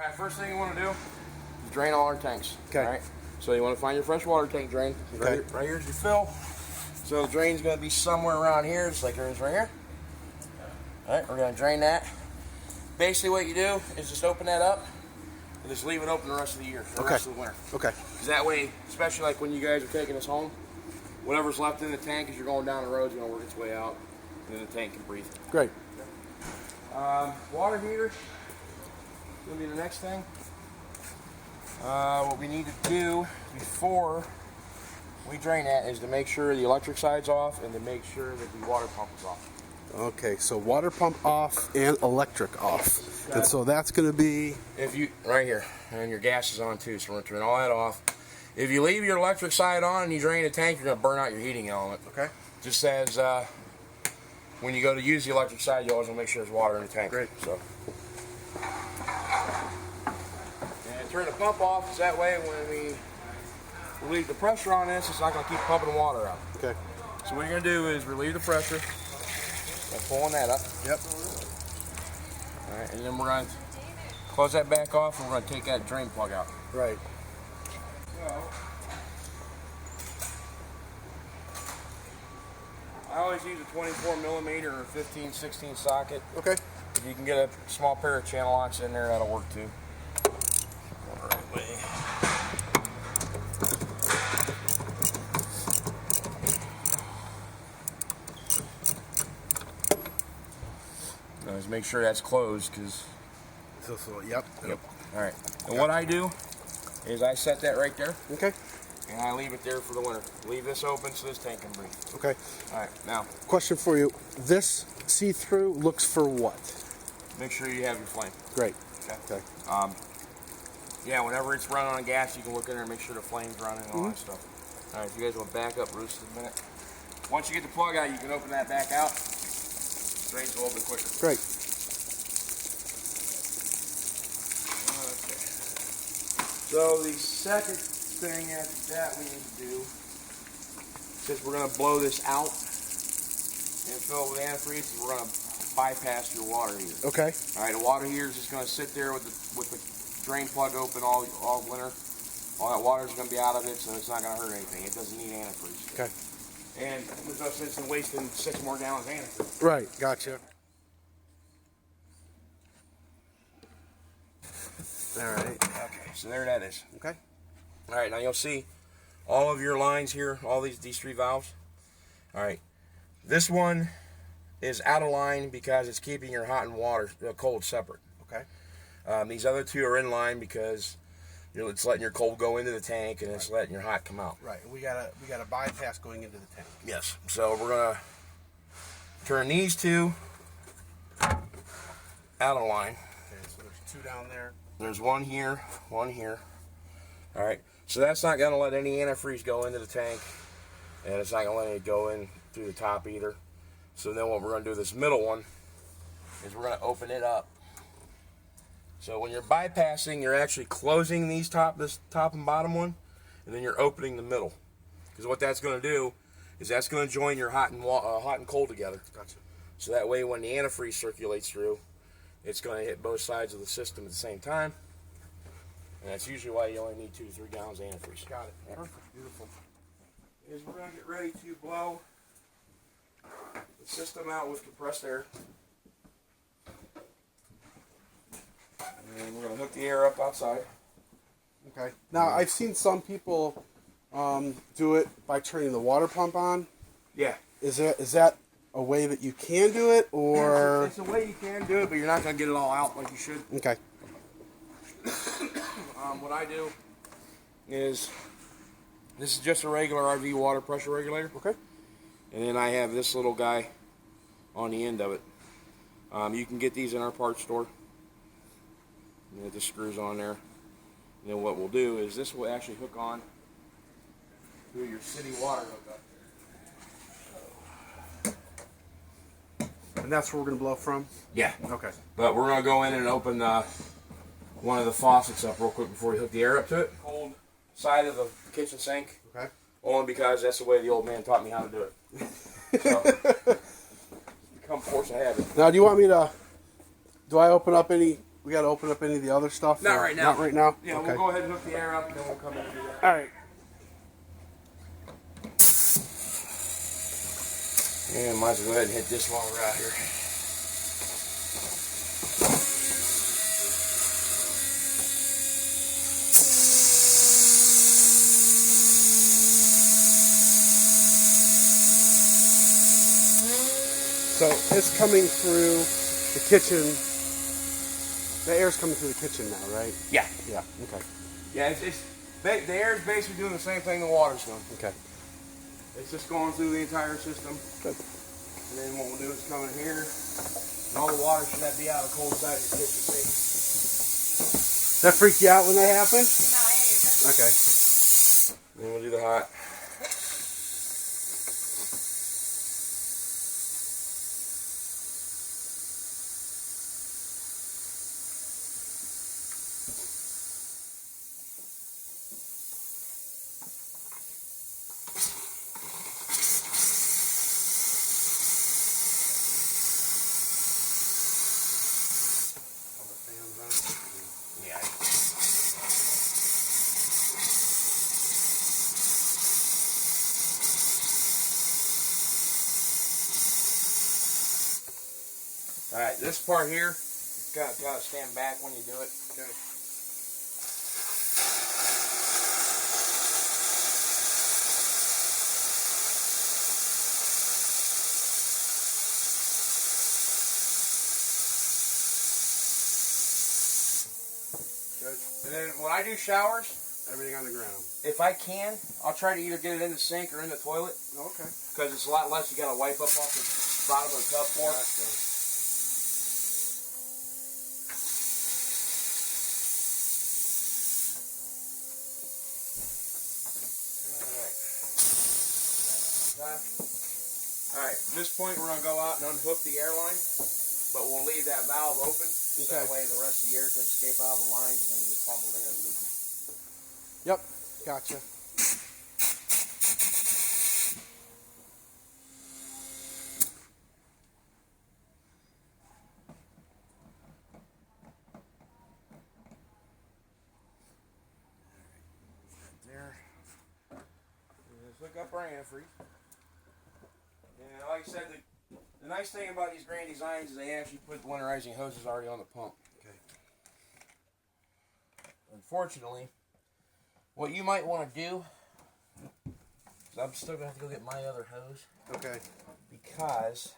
Alright, first thing you want to do is drain all our tanks. Okay. Alright. So you want to find your fresh water tank drain. Okay. Right here's your fill. So the drain's going to be somewhere around here, just like there is right here. Alright, we're going to drain that. Basically what you do is just open that up and just leave it open the rest of the year, the rest of the winter. Okay. Because that way, especially like when you guys are taking us home, whatever's left in the tank as you're going down the road is going to work its way out, and then the tank can breathe. Great. Water heater will be the next thing. What we need to do before we drain that is to make sure the electric side's off and to make sure that the water pump is off. Okay, so water pump off and electric off. And so that's going to be... If you, right here, and your gas is on too, so we're going to turn all that off. If you leave your electric side on and you drain the tank, you're going to burn out your heating element. Okay. Just as when you go to use the electric side, you always want to make sure there's water in the tank. Great. So. And turn the pump off, so that way when we relieve the pressure on this, it's not going to keep pumping water out. Okay. So what you're going to do is relieve the pressure by pulling that up. Yep. All right, and then we're going to close that back off, and we're going to take that drain plug out. Right. So, I always use a 24 millimeter or 15-16 socket. Okay. If you can get a small pair of channel locks in there, that'll work too. Go the right way. Now, just make sure that's closed, because. Yep. All right. And what I do is I set that right there. Okay. And I leave it there for the winter. Leave this open so this tank can breathe. Okay. All right, now. Question for you. This see-through looks for what? Make sure you have your flame. Great. Okay. Yeah, whenever it's running on gas, you can look in there and make sure the flame's running and all that stuff. All right, if you guys want to back up Bruce a minute. Once you get the plug out, you can open that back out. Drains a little bit quicker. Great. Okay. So the second thing after that we need to do, since we're going to blow this out and fill it with antifreeze, we're going to bypass your water heater. Okay. All right, the water heater is just going to sit there with the drain plug open all winter. All that water is going to be out of it, so it's not going to hurt anything. It doesn't need antifreeze. Okay. And there's no sense in wasting 6 more gallons of antifreeze. Right. Gotcha. All right. Okay, so there that is. Okay. All right, now you'll see all of your lines here, all these 3 valves. All right, this one is out of line because it's keeping your hot and cold separate. Okay. These other 2 are in line because it's letting your cold go into the tank and it's letting your hot come out. Right. We got a bypass going into the tank. Yes. So we're gonna turn these 2 out of line. Okay. So there's 2 down there. There's one here, one here. All right. So that's not gonna let any antifreeze go into the tank, and it's not gonna let it go in through the top either. So then what we're gonna do, this middle one, is we're gonna open it up. So when you're bypassing, you're actually closing this top and bottom one, and then you're opening the middle. Because what that's going to do is that's going to join your hot and cold together. Gotcha. So that way, when the antifreeze circulates through, it's going to hit both sides of the system at the same time. And that's usually why you only need 2 to 3 gallons of antifreeze. Got it. Yeah. Perfect. Beautiful. Is we're going to get ready to blow the system out with compressed air. And we're going to hook the air up outside. Okay. Now, I've seen some people do it by turning the water pump on. Yeah. Is that a way that you can do it, or? It's a way you can do it, but you're not going to get it all out like you should. Okay. What I do is, this is just a regular RV water pressure regulator. Okay. And then I have this little guy on the end of it. You can get these in our parts store. And it just screws on there. And then what we'll do is this will actually hook on through your city water hookup. And that's where we're going to blow from? Yeah. Okay. But we're going to go in and open one of the faucets up real quick before we hook the air up to it. Cold side of the kitchen sink. Okay. Only because that's the way the old man taught me how to do it. So, become force of habit. Now, do you want me to, do I open up any we got to open up any of the other stuff? Not right now. Not right now? Yeah, okay. we'll go ahead and hook the air up and then we'll come in and do that. All right. And might as well go ahead and hit this while we're out here. So it's coming through the kitchen. The air's coming through the kitchen now, right? Yeah. Yeah. Okay. Yeah, the air is basically doing the same thing the water's doing. Okay. It's just going through the entire system. Good. And then what we'll do is come in here, and all the water should be out of the cold side of your kitchen sink. That freak you out when that happened? No, I ain't even. Okay. Then we'll do the hot. Yeah. All right, this part here, gotta stand back when you do it. Okay. Good. And then when I do showers, Everything on the ground. if I can, I'll try to either get it in the sink or in the toilet Okay. because it's a lot less you gotta wipe up off the bottom of the tub for. Gotcha. Alright, at this point we're going to go out and unhook the air line, but we'll leave that valve open so that way the rest of the air can escape out of the lines and just pump it in. Yep. Gotcha. There. Let's hook up our antifreeze. And like I said, the nice thing about these Grand Designs is they actually put the winterizing hoses already on the pump. Okay. Unfortunately, what you might want to do is I'm still going to have to go get my other hose Okay. because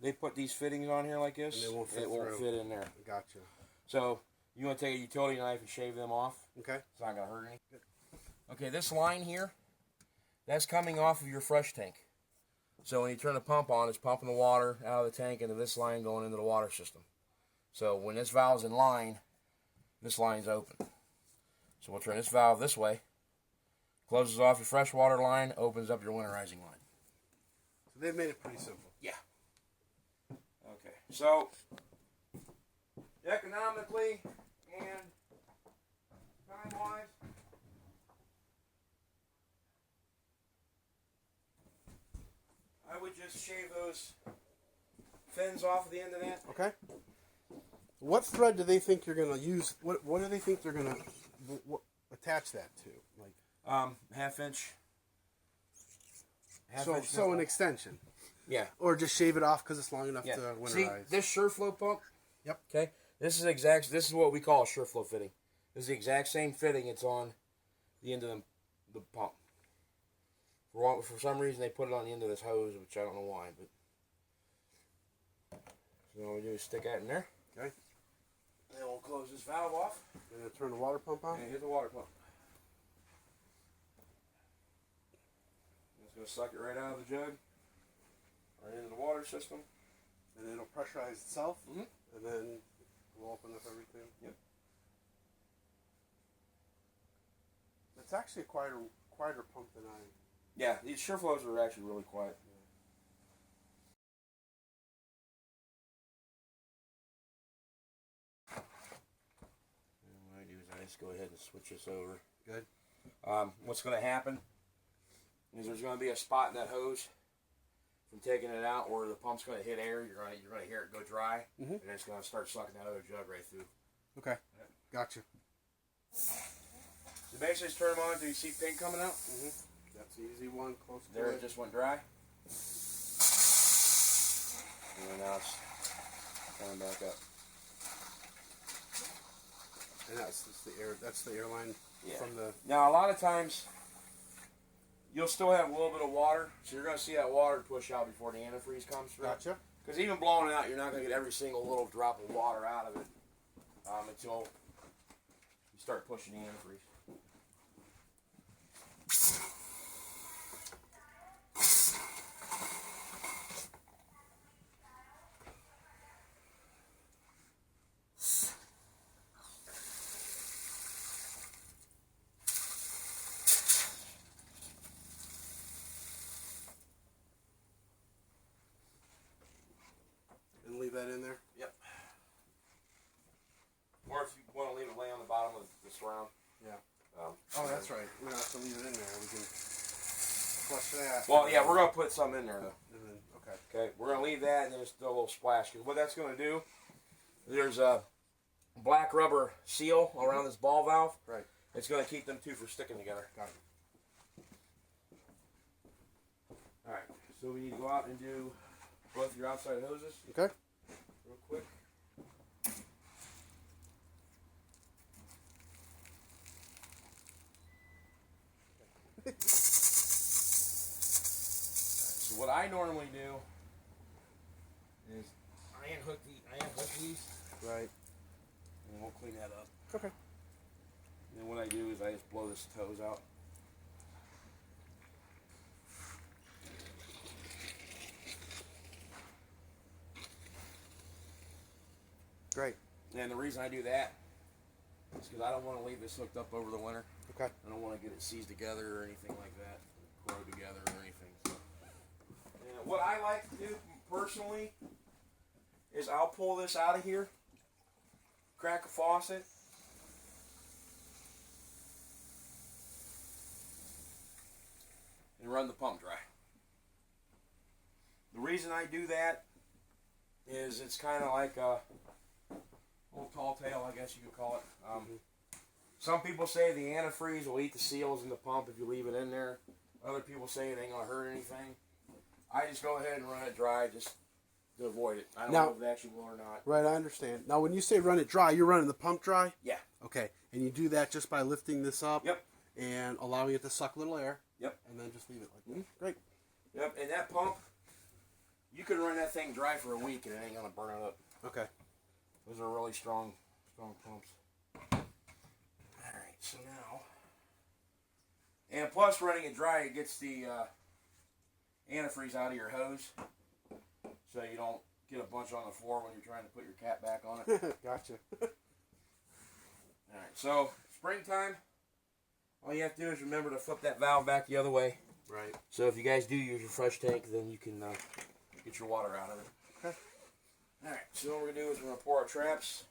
they put these fittings on here like this. And they won't fit it won't through. fit in there. Gotcha. So you want to take a utility knife and shave them off. Okay. It's not going to hurt any. Okay, this line here, that's coming off of your fresh tank. So when you turn the pump on, it's pumping the water out of the tank into this line going into the water system. So when this valve's in line, this line's open. So we'll turn this valve this way, closes off your freshwater line, opens up your winterizing line. So they've made it pretty simple. Yeah. Okay, so economically and time-wise, I would just shave those fins off of the end of that. Okay. What thread do they think you're gonna use? What do they think they're gonna attach that to? Like Half inch. so an extension, Yeah. or just shave it off because it's long enough Yeah. to winterize. See this SureFlow pump? Yep. Okay. This is what we call a SureFlow fitting. This is the exact same fitting it's on the end of the pump. For some reason they put it on the end of this hose, which I don't know why, but so all we do is stick that in there. Okay. And then we'll close this valve off And then turn the water pump on. and hit the water pump. It's gonna suck it right out of the jug, right into the water system. And it'll pressurize itself. Mhm. And then we'll open up everything. Yep. It's actually a quieter pump than I. Yeah, these SureFlows are actually really quiet. And what I do is I just go ahead and switch this over. Good. What's going to happen is there's going to be a spot in that hose from taking it out, where the pump's going to hit air, you're going to hear it go dry, and it's going to start sucking that other jug right through. Okay, gotcha. So basically, just turn them on. Do you see pink coming out? That's the easy one, close to There, it. it just went dry. And then now it's coming back up. And that's just the air. That's the air line from the. Now, a lot of times, you'll still have a little bit of water, so you're going to see that water push out before the antifreeze comes through. Gotcha. Because even blowing it out, you're not going to get every single little drop of water out of it until you start pushing the antifreeze. And leave that in there. Yep. Or if you want to leave it lay on the bottom of the surround. Yeah. Oh, that's right. We don't have to leave it in there. We can flush that. Well, yeah, we're going to put some in there, though. And then, okay. Okay, we're going to leave that and then just do a little splash. Because what that's going to do, there's a black rubber seal around this ball valve. Right. It's going to keep them two from sticking together. Got it. All right, so we need to go out and do both your outside hoses Okay. real quick. So what I normally do is I unhook these, Right. and we'll clean that up. Okay. And then what I do is I just blow this hose out. Great. And the reason I do that is because I don't want to leave this hooked up over the winter. Okay. I don't want to get it seized together or anything like that, grow together or anything. So, and what I like to do personally is I'll pull this out of here, crack a faucet, and run the pump dry. The reason I do that is it's kind of like a old tall tale, I guess you could call it. Some people say the antifreeze will eat the seals in the pump if you leave it in there. Other people say it ain't going to hurt anything. I just go ahead and run it dry just to avoid it. I don't know if it actually will or not. Right, I understand. Now, when you say run it dry, you're running the pump dry? Yeah. Okay. And you do that just by lifting this up? Yep. And allowing it to suck a little air? Yep. And then just leave it like that? Great. Yep, and that pump, you can run that thing dry for a week and it ain't going to burn it up. Okay. Those are really strong pumps. Alright, so now, and plus running it dry, it gets the antifreeze out of your hose, so you don't get a bunch on the floor when you're trying to put your cap back on it. Gotcha. Alright, so springtime, all you have to do is remember to flip that valve back the other way. Right. So if you guys do use your fresh tank, then you can get your water out of it. Okay. Alright, so what we're going to do is we're going to pour our traps.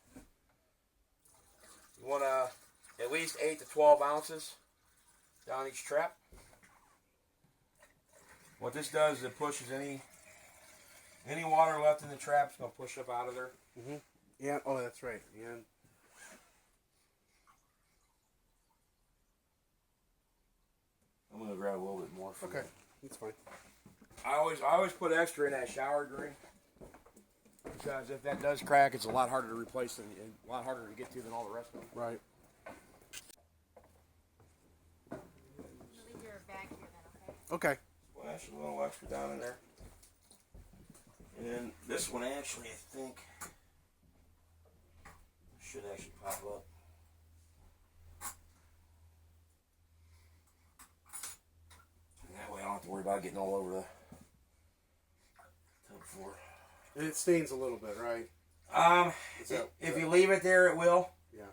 You want at least 8 to 12 ounces down each trap. What this does is it pushes any water left in the trap. It's going to push up out of there. Mm-hmm. Yeah. Oh, that's right. And I'm going to grab a little bit more for okay, you. that's fine. I always put extra in that shower drain. Because if that does crack, it's a lot harder to replace and a lot harder to get to than all the rest of them. Right. Leave your bag here then, okay? Okay. Splash a little extra down in there. And then this one actually, I think, should actually pop up. And that way I don't have to worry about getting all over the tub floor. And it stains a little bit, right? If you leave it there, it will. Yeah.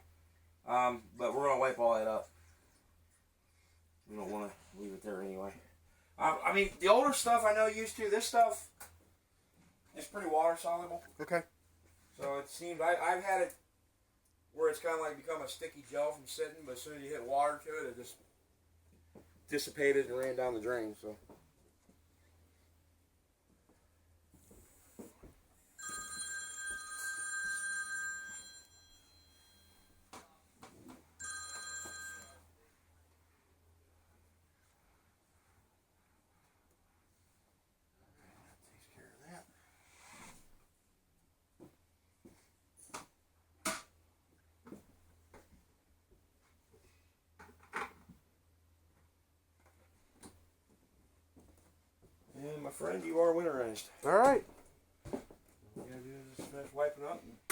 But we're gonna wipe all that up. We don't want to leave it there anyway. I mean, the older stuff I know used to. This stuff is pretty water soluble. Okay. So it seems I've had it where it's kind of like become a sticky gel from sitting, but as soon as you hit water to it, it just dissipated and ran down the drain. So friend, you are winterized. All right. All you gotta do is just finish wiping up and